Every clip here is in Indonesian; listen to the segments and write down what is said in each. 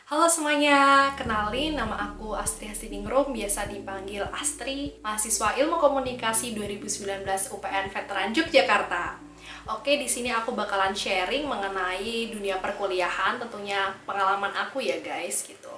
Halo semuanya, kenalin nama aku Astri Hastiningrum, biasa dipanggil Astri, mahasiswa Ilmu Komunikasi 2019 UPN Veteran Yogyakarta. Oke, di sini aku bakalan sharing mengenai dunia perkuliahan, tentunya pengalaman aku ya guys, gitu.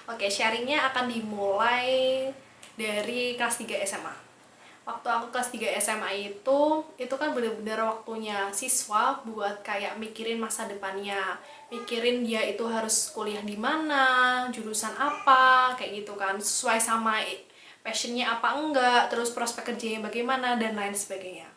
Oke, sharingnya akan dimulai dari kelas 3 SMA. Waktu aku kelas 3 SMA itu kan bener-bener waktunya siswa buat kayak mikirin masa depannya, mikirin dia itu harus kuliah di mana, jurusan apa, kayak gitu kan, sesuai sama passionnya apa enggak, terus prospek kerjanya bagaimana, dan lain sebagainya.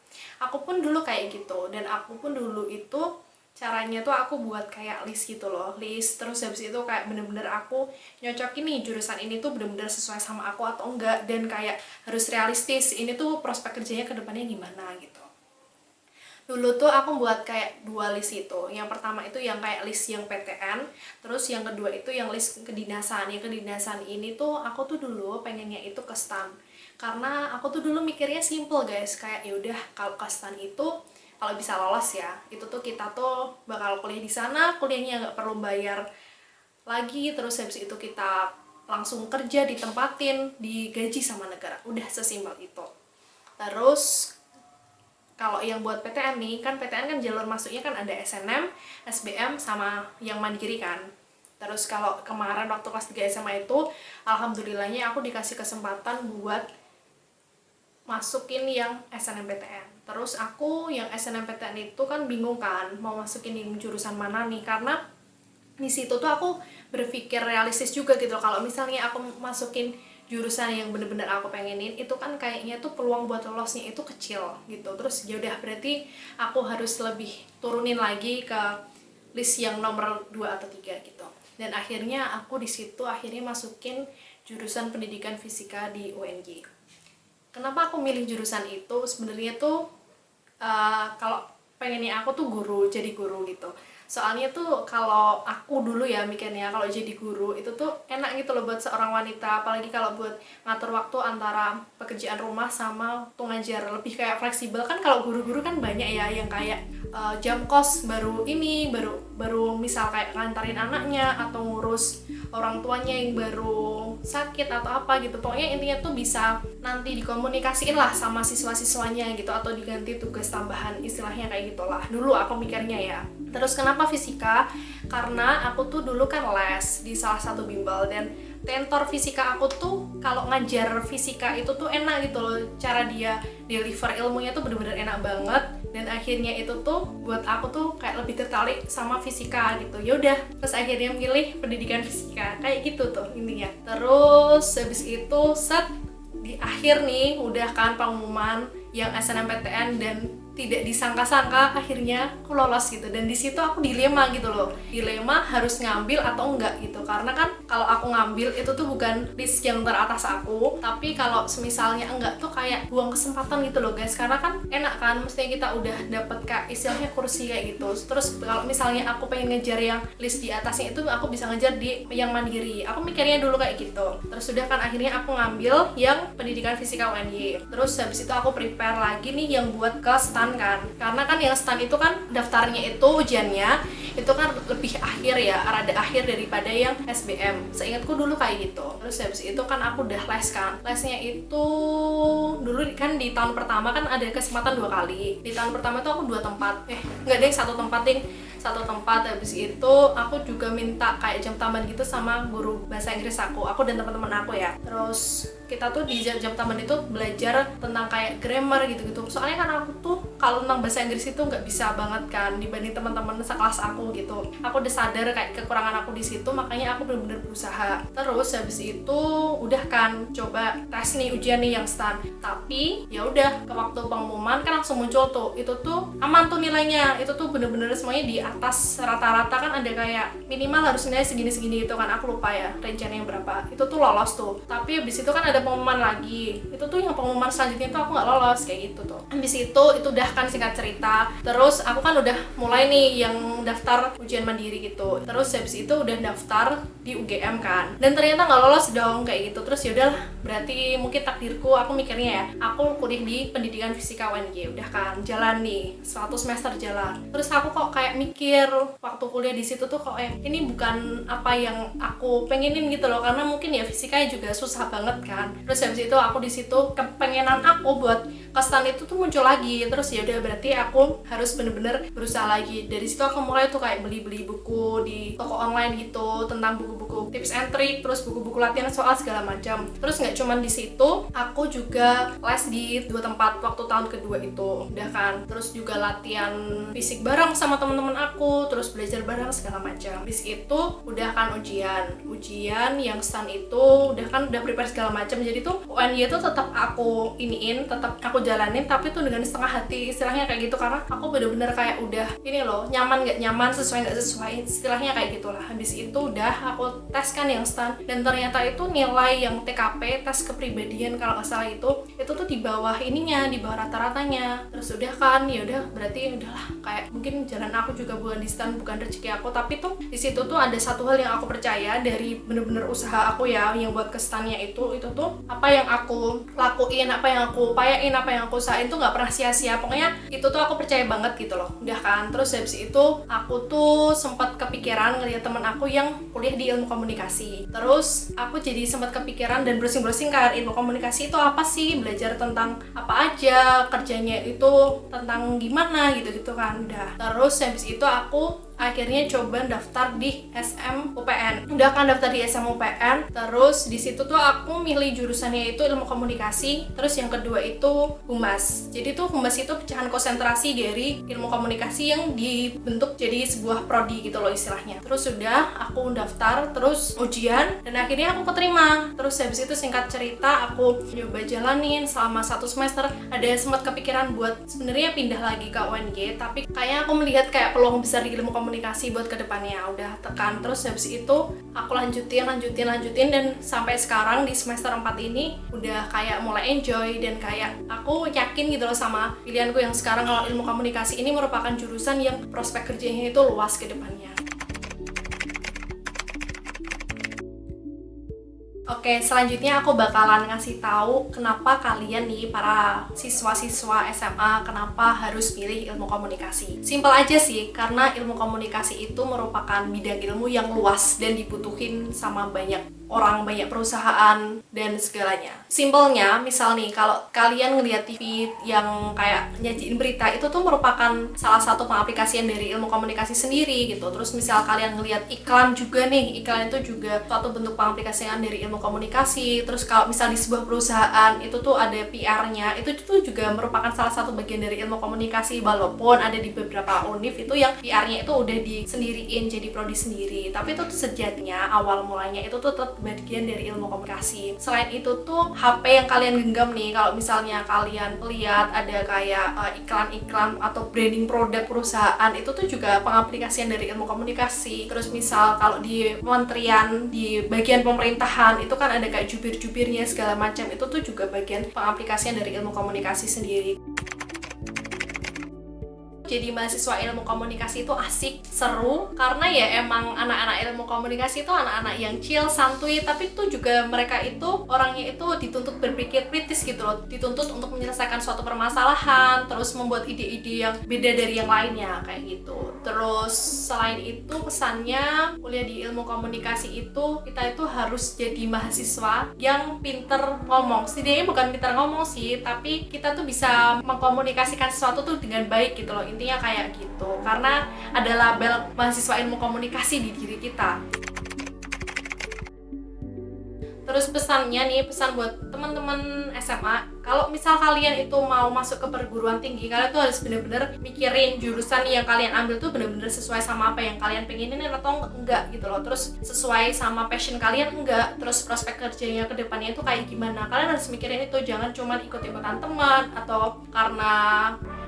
Aku pun dulu kayak gitu, dan aku pun dulu itu caranya tuh aku buat kayak list gitu loh, list, terus habis itu kayak bener-bener aku nyocokin nih jurusan ini tuh bener-bener sesuai sama aku atau enggak, dan kayak harus realistis, ini tuh prospek kerjanya ke depannya gimana gitu. Dulu tuh aku buat kayak dua list itu, yang pertama itu yang kayak list yang PTN, terus yang kedua itu yang list kedinasan. Yang kedinasan ini tuh aku tuh dulu pengennya itu ke STAN, karena aku tuh dulu mikirnya simple guys, kayak yaudah kalau ke STAN itu kalau bisa lolos ya, itu tuh kita tuh bakal kuliah di sana, kuliahnya nggak perlu bayar lagi, terus habis itu kita langsung kerja, ditempatin, digaji sama negara, udah sesimpel itu. Terus kalau yang buat PTN nih, kan PTN kan jalur masuknya kan ada SNM, SBM, sama yang mandiri kan. Terus kalau kemarin waktu kelas 3 SMA itu, alhamdulillahnya aku dikasih kesempatan buat masukin yang SNMPTN. Terus aku yang SNMPTN itu kan bingung kan mau masukin yang jurusan mana nih, karena di situ tuh aku berpikir realistis juga gitu. Kalau misalnya aku masukin jurusan yang bener-bener aku pengenin, itu kan kayaknya tuh peluang buat lolosnya itu kecil gitu. Terus yaudah, berarti aku harus lebih turunin lagi ke list yang nomor 2 atau 3 gitu. Dan akhirnya aku di situ akhirnya masukin jurusan pendidikan fisika di UNJ. Kenapa aku milih jurusan itu? Sebenarnya tuh kalau pengennya aku tuh jadi guru gitu. Soalnya tuh kalau aku dulu ya mikirnya kalau jadi guru itu tuh enak gitu loh buat seorang wanita, apalagi kalau buat ngatur waktu antara pekerjaan rumah sama waktu ngajar, lebih kayak fleksibel kan. Kalau guru-guru kan banyak ya yang kayak jam kos baru misal kayak ngantarin anaknya atau ngurus orang tuanya yang baru sakit atau apa gitu. Pokoknya intinya tuh bisa nanti dikomunikasiin lah sama siswa-siswanya gitu, atau diganti tugas tambahan, istilahnya kayak gitulah dulu aku mikirnya ya. Terus kenapa fisika? Karena aku tuh dulu kan les di salah satu bimbel, dan tentor fisika aku tuh kalau ngajar fisika itu tuh enak gitu loh, cara dia deliver ilmunya tuh bener-bener enak banget. Dan akhirnya itu tuh buat aku tuh kayak lebih tertarik sama fisika gitu. Yaudah, terus akhirnya milih pendidikan fisika kayak gitu tuh intinya. Terus habis itu di akhir nih udah kan pengumuman yang SNMPTN, dan tidak disangka-sangka akhirnya aku lolos gitu. Dan di situ aku dilema gitu loh, dilema harus ngambil atau enggak gitu. Karena kan kalau aku ngambil itu tuh bukan list yang teratas aku, tapi kalau semisalnya enggak tuh kayak buang kesempatan gitu loh guys. Karena kan enak kan, mestinya kita udah dapet kayak istilahnya kursi kayak gitu. Terus kalau misalnya aku pengen ngejar yang list di atasnya itu, aku bisa ngejar di yang mandiri. Aku mikirnya dulu kayak gitu. Terus sudah kan akhirnya aku ngambil yang pendidikan fisika UNY. Terus habis itu aku prepare lagi nih yang buat ke STAN kan, karena kan yang STAN itu kan daftarnya itu ujiannya itu kan lebih akhir ya, rada akhir daripada yang SBM, seingatku dulu kayak gitu. Terus habis itu kan aku udah les kan, lesnya itu dulu kan di tahun pertama kan ada kesempatan 2 kali. Di tahun pertama itu aku 2 tempat, enggak deh, 1 tempat ding, 1 tempat. Habis itu aku juga minta kayak jam tambahan gitu sama guru bahasa Inggris aku dan teman-teman aku ya. Terus kita tuh di jam tambahan itu belajar tentang kayak grammar gitu-gitu. Soalnya kan aku tuh kalau tentang bahasa Inggris itu nggak bisa banget kan dibanding teman-teman sekelas aku gitu. Aku udah sadar kayak kekurangan aku di situ, makanya aku benar-benar berusaha. Terus habis itu udah kan coba tes nih, ujian nih yang STAN. Tapi ya udah, ke waktu pengumuman kan langsung muncul tuh itu tuh aman tuh nilainya, itu tuh bener-bener semuanya di atas rata-rata kan ada kayak minimal harus nilai segini-segini itu kan, aku lupa ya rencananya berapa, itu tuh lolos tuh. Tapi habis itu kan ada pengumuman lagi, itu tuh yang pengumuman selanjutnya tuh aku nggak lolos kayak gitu tuh. Habis itu udah kan singkat cerita, terus aku kan udah mulai nih yang daftar ujian mandiri gitu. Terus habis itu udah daftar di UGM kan, dan ternyata nggak lolos dong kayak gitu. Terus yaudahlah, berarti mungkin takdirku, aku mikirnya ya, aku kuliah di pendidikan fisika UNY, udah kan jalan nih 1 semester jalan. Terus aku kok kayak mikir waktu kuliah di situ tuh kok ini bukan apa yang aku pengenin gitu loh, karena mungkin ya fisikanya juga susah banget kan. Terus habis itu aku di situ kepengenan aku buat ke STAN itu tuh muncul lagi. Terus ya udah, berarti aku harus bener-bener berusaha lagi. Dari situ aku mulai tuh kayak beli-beli buku di toko online gitu tentang buku-buku tips and trick, terus buku-buku latihan soal segala macam. Terus nggak cuman di situ, aku juga les di 2 tempat waktu tahun kedua itu, udah kan. Terus juga latihan fisik bareng sama teman-teman aku, terus belajar bareng segala macam. Habis itu udah kan ujian yang STAN itu udah kan, udah prepare segala macam. Jadi tuh UNY itu tetap aku iniin, tetap aku jalanin, tapi tuh dengan setengah hati istilahnya kayak gitu, karena aku bener-bener kayak udah ini loh, nyaman nggak nyaman, sesuai nggak sesuai, istilahnya kayak gitulah. Habis itu udah aku tes kan yang STAN, dan ternyata itu nilai yang TKP, tes kepribadian kalau nggak salah itu tuh di bawah ininya, di bawah rata-ratanya. Terus udah kan, ya udah berarti udahlah, kayak mungkin jalan aku juga bukan di STAN, bukan rezeki aku. Tapi tuh di situ tuh ada satu hal yang aku percaya dari bener-bener usaha aku ya, yang buat ke STAN-nya itu tuh apa yang aku lakuin, apa yang aku upayain, apa yang aku usahain tuh nggak pernah sia-sia. Pokoknya itu tuh aku percaya banget gitu loh, udah kan. Terus habis itu aku tuh sempat kepikiran ngeliat temen aku yang kuliah di ilmu komunikasi. Terus aku jadi sempat kepikiran dan browsing-browsing kan, ilmu komunikasi itu apa sih, belajar tentang apa aja, kerjanya itu tentang gimana gitu-gitu kan. Udah, terus habis itu aku akhirnya coba daftar di SMUPN. Udah kan daftar di SMUPN, terus di situ tuh aku milih jurusannya itu ilmu komunikasi, terus yang kedua itu humas. Jadi tuh humas itu pecahan konsentrasi dari ilmu komunikasi yang dibentuk jadi sebuah prodi gitu loh istilahnya. Terus udah aku daftar, terus ujian, dan akhirnya aku keterima. Terus habis itu singkat cerita aku coba jalanin selama 1 semester. Ada sempat kepikiran buat sebenarnya pindah lagi ke UNY, tapi kayaknya aku melihat kayak peluang besar di ilmu komunikasi buat kedepannya. Udah tekan, terus habis itu aku lanjutin, dan sampai sekarang di semester 4 ini udah kayak mulai enjoy, dan kayak aku yakin gitu loh sama pilihanku yang sekarang, kalau ilmu komunikasi ini merupakan jurusan yang prospek kerjanya itu luas ke depannya. Oke, selanjutnya aku bakalan ngasih tahu kenapa kalian nih para siswa-siswa SMA kenapa harus pilih ilmu komunikasi. Simpel aja sih, karena ilmu komunikasi itu merupakan bidang ilmu yang luas dan dibutuhin sama banyak orang, banyak perusahaan, dan segalanya. Simpelnya, misal nih, kalau kalian ngeliat TV yang kayak nyajiin berita, itu tuh merupakan salah satu pengaplikasian dari ilmu komunikasi sendiri gitu. Terus misal kalian ngeliat iklan juga nih, iklan itu juga suatu bentuk pengaplikasian dari ilmu komunikasi. Terus kalau misal di sebuah perusahaan, itu tuh ada PR-nya, itu tuh juga merupakan salah satu bagian dari ilmu komunikasi, walaupun ada di beberapa univ itu yang PR-nya itu udah disendiriin jadi prodi sendiri. Tapi itu tuh sejatinya, awal mulanya itu tuh tetap bagian dari ilmu komunikasi. Selain itu tuh HP yang kalian genggam nih, kalau misalnya kalian lihat ada kayak iklan-iklan atau branding produk perusahaan, itu tuh juga pengaplikasian dari ilmu komunikasi. Terus misal kalau di kementerian, di bagian pemerintahan itu kan ada kayak jubir-jubirnya segala macam, itu tuh juga bagian pengaplikasian dari ilmu komunikasi sendiri. Jadi mahasiswa ilmu komunikasi itu asik, seru, karena ya emang anak-anak ilmu komunikasi itu anak-anak yang chill, santuy, tapi itu juga mereka itu orangnya itu dituntut berpikir kritis gitu loh, dituntut untuk menyelesaikan suatu permasalahan, terus membuat ide-ide yang beda dari yang lainnya kayak gitu. Terus selain itu pesannya, kuliah di ilmu komunikasi itu kita itu harus jadi mahasiswa yang pinter ngomong. Setidaknya bukan pinter ngomong sih, tapi kita tuh bisa mengkomunikasikan sesuatu tuh dengan baik gitu loh. Intinya kayak gitu, karena ada label mahasiswa ilmu komunikasi di diri kita. Terus pesannya nih, pesan buat teman-teman SMA, kalau misal kalian itu mau masuk ke perguruan tinggi, kalian tuh harus bener-bener mikirin jurusan yang kalian ambil tuh bener-bener sesuai sama apa yang kalian pengenin atau enggak gitu loh. Terus sesuai sama passion kalian enggak, terus prospek kerjanya ke depannya itu kayak gimana. Kalian harus mikirin itu, jangan cuma ikut-ikutan teman atau karena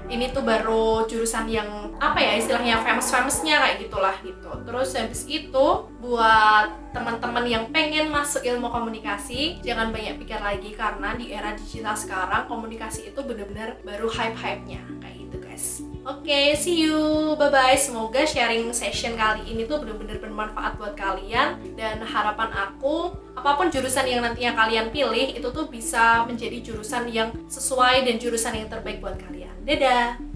ini tuh baru jurusan yang apa ya istilahnya famous-famousnya kayak gitulah gitu. Terus habis itu buat teman-teman yang pengen masuk ilmu komunikasi, jangan banyak pikir lagi karena di era digital sekarang komunikasi itu bener-bener baru hype-hype-nya kayak gitu guys. Oke, see you, bye-bye. Semoga sharing session kali ini tuh bener-bener bermanfaat buat kalian, dan harapan aku apapun jurusan yang nantinya kalian pilih itu tuh bisa menjadi jurusan yang sesuai dan jurusan yang terbaik buat kalian. Dadah!